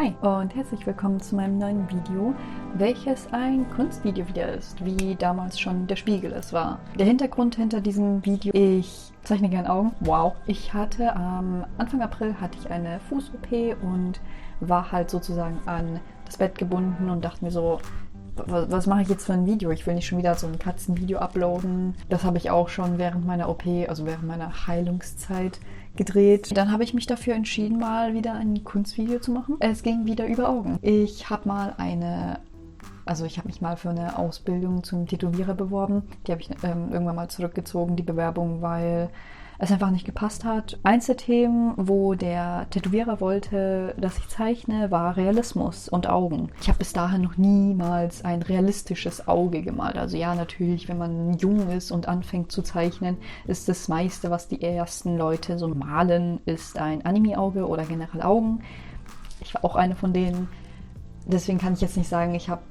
Hi und herzlich willkommen zu meinem neuen Video, welches ein Kunstvideo wieder ist, wie damals schon der Spiegel es war. Der Hintergrund hinter diesem Video, ich zeichne gerne Augen. Wow. Ich hatte am Anfang April hatte ich eine Fuß-OP und war halt sozusagen an das Bett gebunden und dachte mir so, was mache ich jetzt für ein Video? Ich will nicht schon wieder so ein Katzenvideo uploaden. Das habe ich auch schon während meiner OP, also während meiner Heilungszeit gedreht. Dann habe ich mich dafür entschieden, mal wieder ein Kunstvideo zu machen. Es ging wieder über Augen. Ich habe mich mal für eine Ausbildung zum Tätowierer beworben. Die habe ich irgendwann mal zurückgezogen, die Bewerbung, weil es einfach nicht gepasst hat. Eins der Themen, wo der Tätowierer wollte, dass ich zeichne, war Realismus und Augen. Ich habe bis dahin noch niemals ein realistisches Auge gemalt. Also ja, natürlich, wenn man jung ist und anfängt zu zeichnen, ist das meiste, was die ersten Leute so malen, ist ein Anime-Auge oder generell Augen. Ich war auch eine von denen. Deswegen kann ich jetzt nicht sagen, ich habe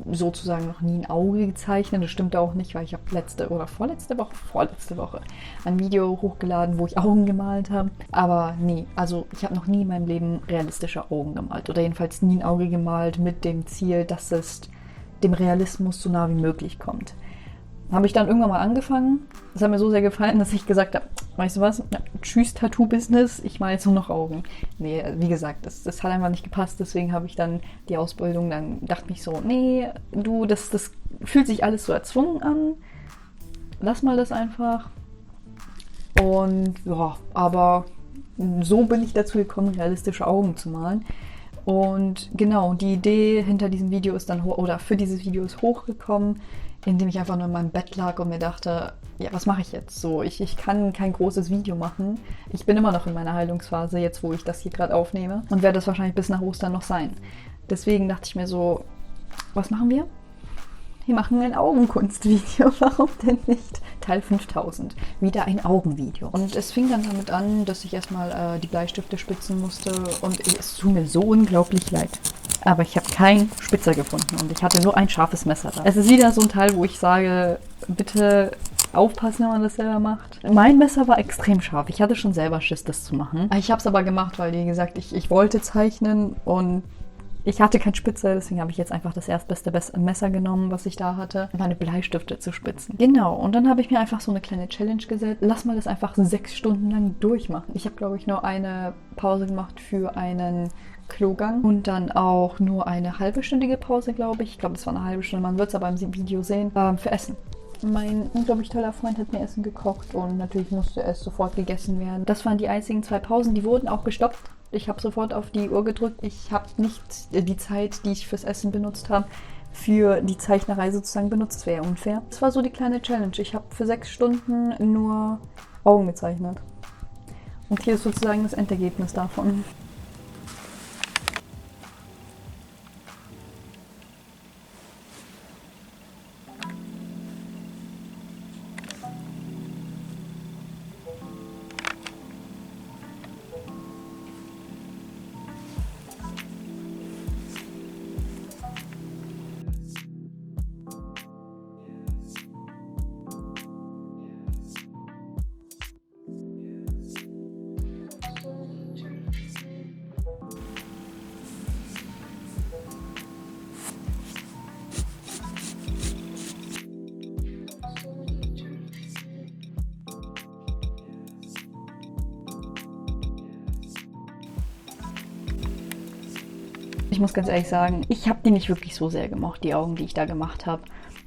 sozusagen noch nie ein Auge gezeichnet. Das stimmt auch nicht, weil ich habe vorletzte Woche ein Video hochgeladen, wo ich Augen gemalt habe. Aber nee, also ich habe noch nie in meinem Leben realistische Augen gemalt. Oder jedenfalls nie ein Auge gemalt mit dem Ziel, dass es dem Realismus so nah wie möglich kommt. Habe ich dann irgendwann mal angefangen. Das hat mir so sehr gefallen, dass ich gesagt habe, weißt du was, ja, tschüss Tattoo-Business, ich mache jetzt nur noch Augen. Nee, wie gesagt, das hat einfach nicht gepasst, deswegen habe ich dann die Ausbildung, dann dachte ich so, nee, du, das fühlt sich alles so erzwungen an, lass mal das einfach. Und ja, aber so bin ich dazu gekommen, realistische Augen zu malen. Und genau, die Idee hinter diesem Video ist dann, oder für dieses Video ist hochgekommen, indem ich einfach nur in meinem Bett lag und mir dachte, ja, was mache ich jetzt so? Ich kann kein großes Video machen. Ich bin immer noch in meiner Heilungsphase, jetzt wo ich das hier gerade aufnehme. Und werde das wahrscheinlich bis nach Ostern noch sein. Deswegen dachte ich mir so, was machen wir? Wir machen ein Augenkunstvideo. Warum denn nicht? Teil 5000. Wieder ein Augenvideo. Und es fing dann damit an, dass ich erstmal die Bleistifte spitzen musste. Und es tut mir so unglaublich leid. Aber ich habe keinen Spitzer gefunden und ich hatte nur ein scharfes Messer da. Es ist wieder so ein Teil, wo ich sage, bitte aufpassen, wenn man das selber macht. Mein Messer war extrem scharf. Ich hatte schon selber Schiss, das zu machen. Ich habe es aber gemacht, weil, wie gesagt, ich wollte zeichnen und ich hatte keinen Spitzer, deswegen habe ich jetzt einfach das erstbeste Messer genommen, was ich da hatte, um meine Bleistifte zu spitzen. Genau, und dann habe ich mir einfach so eine kleine Challenge gesetzt. Lass mal das einfach 6 Stunden lang durchmachen. Ich habe, glaube ich, nur eine Pause gemacht für einen Klogang und dann auch nur eine halbstündige Pause, glaube ich. Ich glaube, das war eine halbe Stunde, man wird es aber im Video sehen, für Essen. Mein unglaublich toller Freund hat mir Essen gekocht und natürlich musste es sofort gegessen werden. Das waren die einzigen 2 Pausen, die wurden auch gestoppt. Ich habe sofort auf die Uhr gedrückt. Ich habe nicht die Zeit, die ich fürs Essen benutzt habe, für die Zeichnerei sozusagen benutzt. Das wäre unfair. Das war so die kleine Challenge. Ich habe für 6 Stunden nur Augen gezeichnet. Und hier ist sozusagen das Endergebnis davon. Ich muss ganz ehrlich sagen, ich habe die nicht wirklich so sehr gemocht, die Augen, die ich da gemacht habe.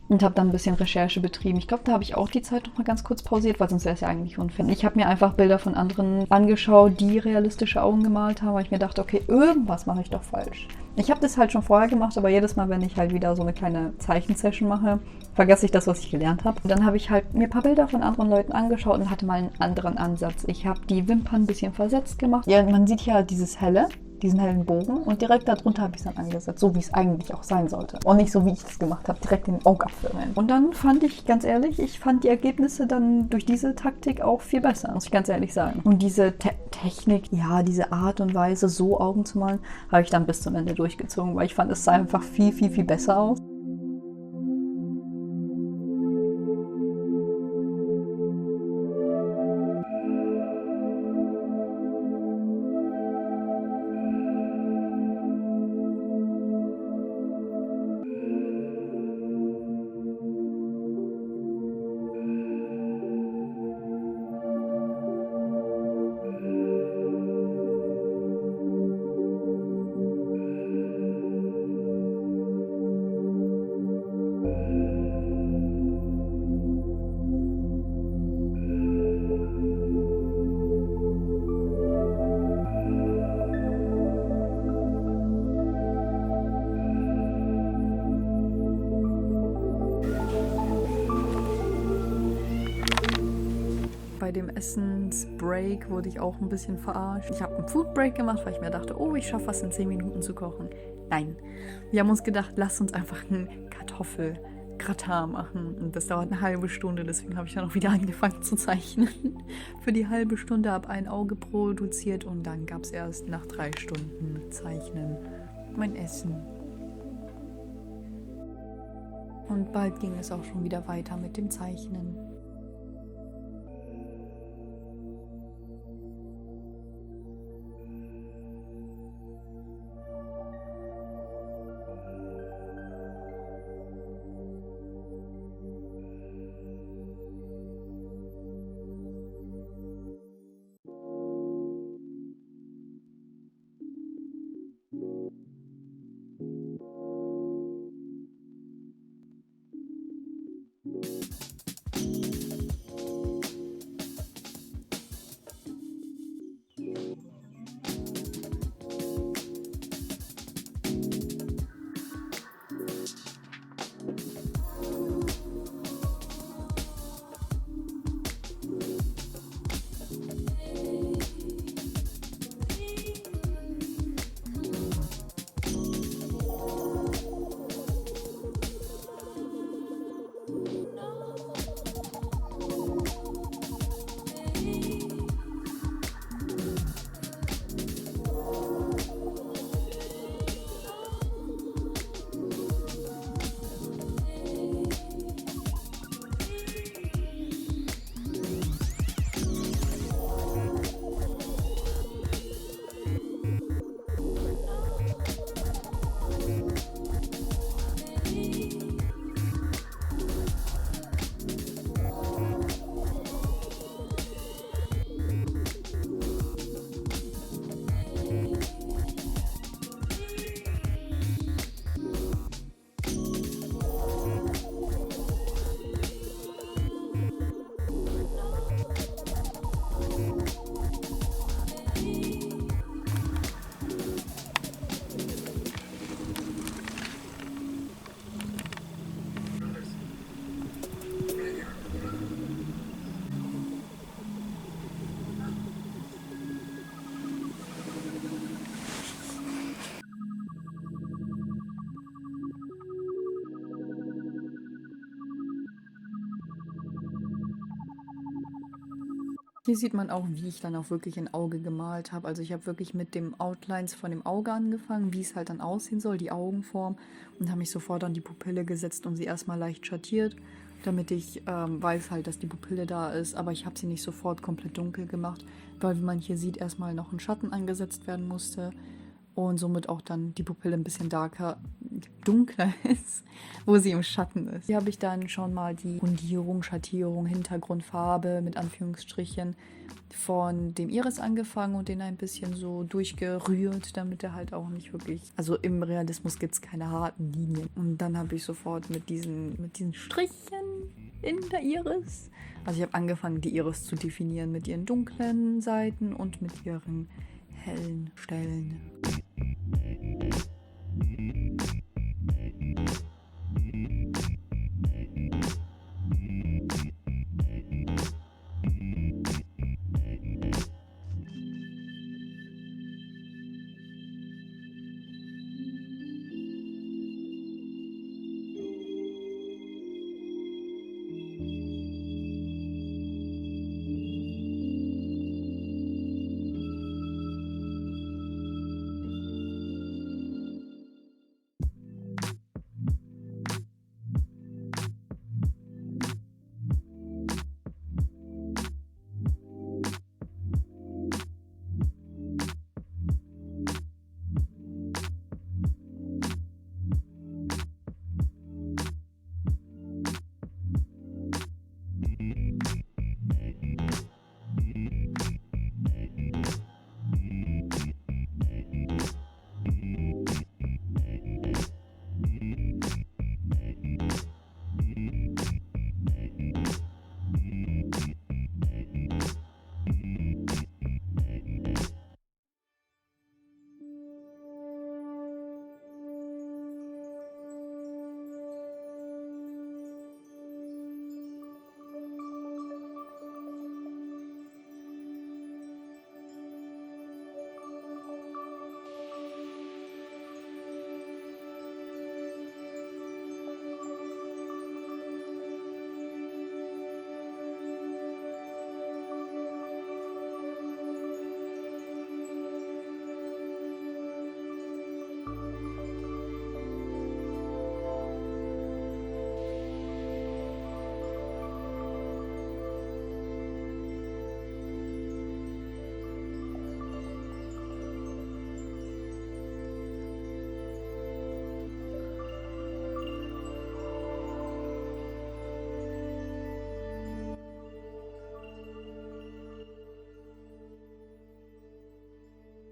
Und habe dann ein bisschen Recherche betrieben. Ich glaube, da habe ich auch die Zeit noch mal ganz kurz pausiert, weil sonst wäre es ja eigentlich unfair. Ich habe mir einfach Bilder von anderen angeschaut, die realistische Augen gemalt haben, weil ich mir dachte, okay, irgendwas mache ich doch falsch. Ich habe das halt schon vorher gemacht, aber jedes Mal, wenn ich halt wieder so eine kleine Zeichensession mache, vergesse ich das, was ich gelernt habe. Und dann habe ich halt mir ein paar Bilder von anderen Leuten angeschaut und hatte mal einen anderen Ansatz. Ich habe die Wimpern ein bisschen versetzt gemacht. Ja, man sieht ja dieses Helle, diesen hellen Bogen und direkt darunter habe ich es dann angesetzt, so wie es eigentlich auch sein sollte. Und nicht so, wie ich das gemacht habe, direkt in den Augapfel rein. Und dann fand ich, ganz ehrlich, ich fand die Ergebnisse dann durch diese Taktik auch viel besser, muss ich ganz ehrlich sagen. Und diese Technik, ja, diese Art und Weise, so Augen zu malen, habe ich dann bis zum Ende durchgezogen, weil ich fand, es sah einfach viel, viel, viel besser aus. Essensbreak wurde ich auch ein bisschen verarscht. Ich habe einen Foodbreak gemacht, weil ich mir dachte, oh, ich schaffe was in 10 Minuten zu kochen. Nein, wir haben uns gedacht, lass uns einfach einen Kartoffelgratin machen. Und das dauert eine halbe Stunde, deswegen habe ich dann auch wieder angefangen zu zeichnen. Für die halbe Stunde habe ein Auge produziert und dann gab es erst nach 3 Stunden Zeichnen mein Essen. Und bald ging es auch schon wieder weiter mit dem Zeichnen. Hier sieht man auch, wie ich dann auch wirklich ein Auge gemalt habe. Also ich habe wirklich mit dem Outlines von dem Auge angefangen, wie es halt dann aussehen soll, die Augenform. Und habe mich sofort an die Pupille gesetzt und sie erstmal leicht schattiert, damit ich weiß halt, dass die Pupille da ist. Aber ich habe sie nicht sofort komplett dunkel gemacht, weil wie man hier sieht, erstmal noch ein Schatten angesetzt werden musste. Und somit auch dann die Pupille ein bisschen dunkler ist, wo sie im Schatten ist. Hier habe ich dann schon mal die Grundierung, Schattierung, Hintergrundfarbe mit Anführungsstrichen von dem Iris angefangen und den ein bisschen so durchgerührt, damit er halt auch nicht wirklich, also im Realismus gibt es keine harten Linien. Und dann habe ich sofort mit diesen Strichen in der Iris, also ich habe angefangen, die Iris zu definieren mit ihren dunklen Seiten und mit ihren hellen Stellen.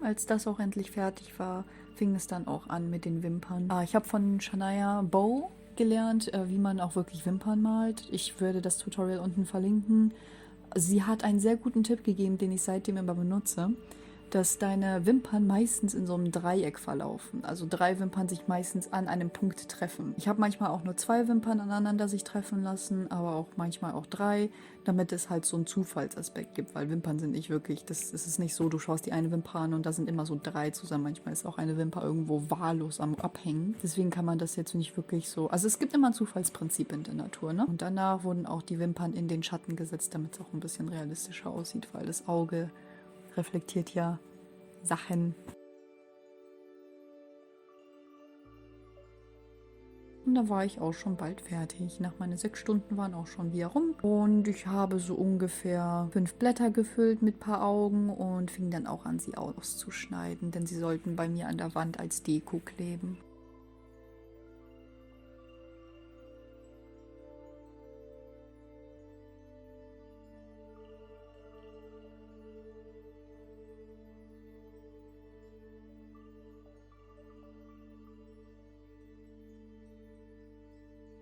Als das auch endlich fertig war, fing es dann auch an mit den Wimpern. Ich habe von Shania Bow gelernt, wie man auch wirklich Wimpern malt. Ich würde das Tutorial unten verlinken. Sie hat einen sehr guten Tipp gegeben, den ich seitdem immer benutze, dass deine Wimpern meistens in so einem Dreieck verlaufen. Also 3 Wimpern sich meistens an einem Punkt treffen. Ich habe manchmal auch nur 2 Wimpern aneinander sich treffen lassen, aber auch manchmal auch 3, damit es halt so einen Zufallsaspekt gibt, weil Wimpern sind nicht wirklich, das ist nicht so, du schaust die eine Wimper an und da sind immer so 3 zusammen. Manchmal ist auch eine Wimper irgendwo wahllos am Abhängen. Deswegen kann man das jetzt nicht wirklich so, also es gibt immer ein Zufallsprinzip in der Natur, ne? Und danach wurden auch die Wimpern in den Schatten gesetzt, damit es auch ein bisschen realistischer aussieht, weil das Auge reflektiert ja Sachen. Und da war ich auch schon bald fertig. Nach meinen 6 Stunden waren auch schon wieder rum. Und ich habe so ungefähr 5 Blätter gefüllt mit ein paar Augen und fing dann auch an, sie auszuschneiden, denn sie sollten bei mir an der Wand als Deko kleben.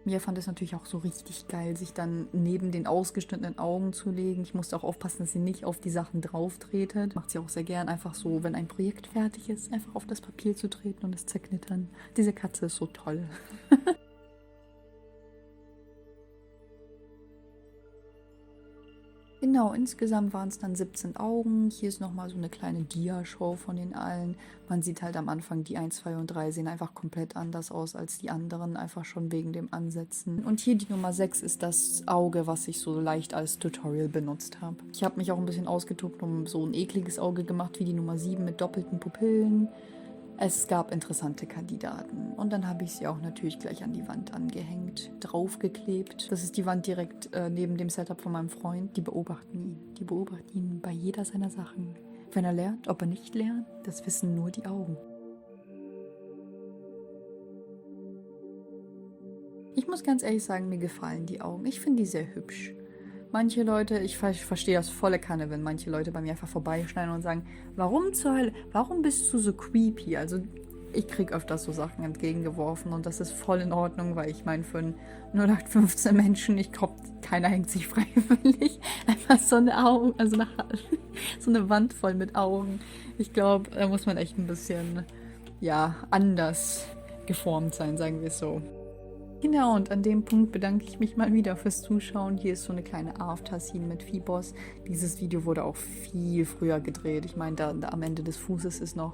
Mia fand es natürlich auch so richtig geil, sich dann neben den ausgeschnittenen Augen zu legen. Ich musste auch aufpassen, dass sie nicht auf die Sachen drauf tretet. Macht sie auch sehr gern, einfach so, wenn ein Projekt fertig ist, einfach auf das Papier zu treten und es zerknittern. Diese Katze ist so toll. Genau, insgesamt waren es dann 17 Augen. Hier ist nochmal so eine kleine Dia-Show von den allen. Man sieht halt am Anfang, die 1, 2 und 3 sehen einfach komplett anders aus als die anderen, einfach schon wegen dem Ansetzen. Und hier die Nummer 6 ist das Auge, was ich so leicht als Tutorial benutzt habe. Ich habe mich auch ein bisschen ausgetobt und so ein ekliges Auge gemacht wie die Nummer 7 mit doppelten Pupillen. Es gab interessante Kandidaten und dann habe ich sie auch natürlich gleich an die Wand angehängt, draufgeklebt. Das ist die Wand direkt neben dem Setup von meinem Freund. Die beobachten ihn. Die beobachten ihn bei jeder seiner Sachen. Wenn er lernt, ob er nicht lernt, das wissen nur die Augen. Ich muss ganz ehrlich sagen, mir gefallen die Augen. Ich finde die sehr hübsch. Manche Leute, ich verstehe das volle Kanne, wenn manche Leute bei mir einfach vorbeischneiden und sagen, warum zur Hölle, warum bist du so creepy? Also ich kriege öfters so Sachen entgegengeworfen und das ist voll in Ordnung, weil ich meine, für einen 0815 Menschen, ich glaube, keiner hängt sich freiwillig. Einfach so eine Augen, also so eine Wand voll mit Augen. Ich glaube, da muss man echt ein bisschen, ja, anders geformt sein, sagen wir es so. Genau, und an dem Punkt bedanke ich mich mal wieder fürs Zuschauen. Hier ist so eine kleine After-Scene mit Phoebos. Dieses Video wurde auch viel früher gedreht. Ich meine, da am Ende des Fußes ist noch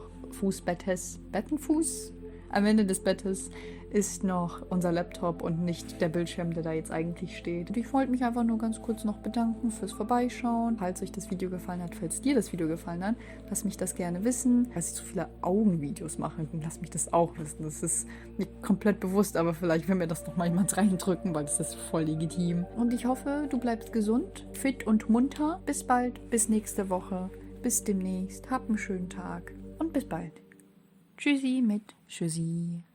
Bettenfuß? Am Ende des Bettes ist noch unser Laptop und nicht der Bildschirm, der da jetzt eigentlich steht. Und ich wollte mich einfach nur ganz kurz noch bedanken fürs Vorbeischauen. Falls euch das Video gefallen hat, falls dir das Video gefallen hat, lasst mich das gerne wissen. Falls ich zu viele Augenvideos mache, lasst mich das auch wissen. Das ist nicht komplett bewusst, aber vielleicht will mir das noch mal jemand reindrücken, weil das ist voll legitim. Und ich hoffe, du bleibst gesund, fit und munter. Bis bald, bis nächste Woche, bis demnächst. Hab einen schönen Tag und bis bald. Tschüssi mit Tschüssi.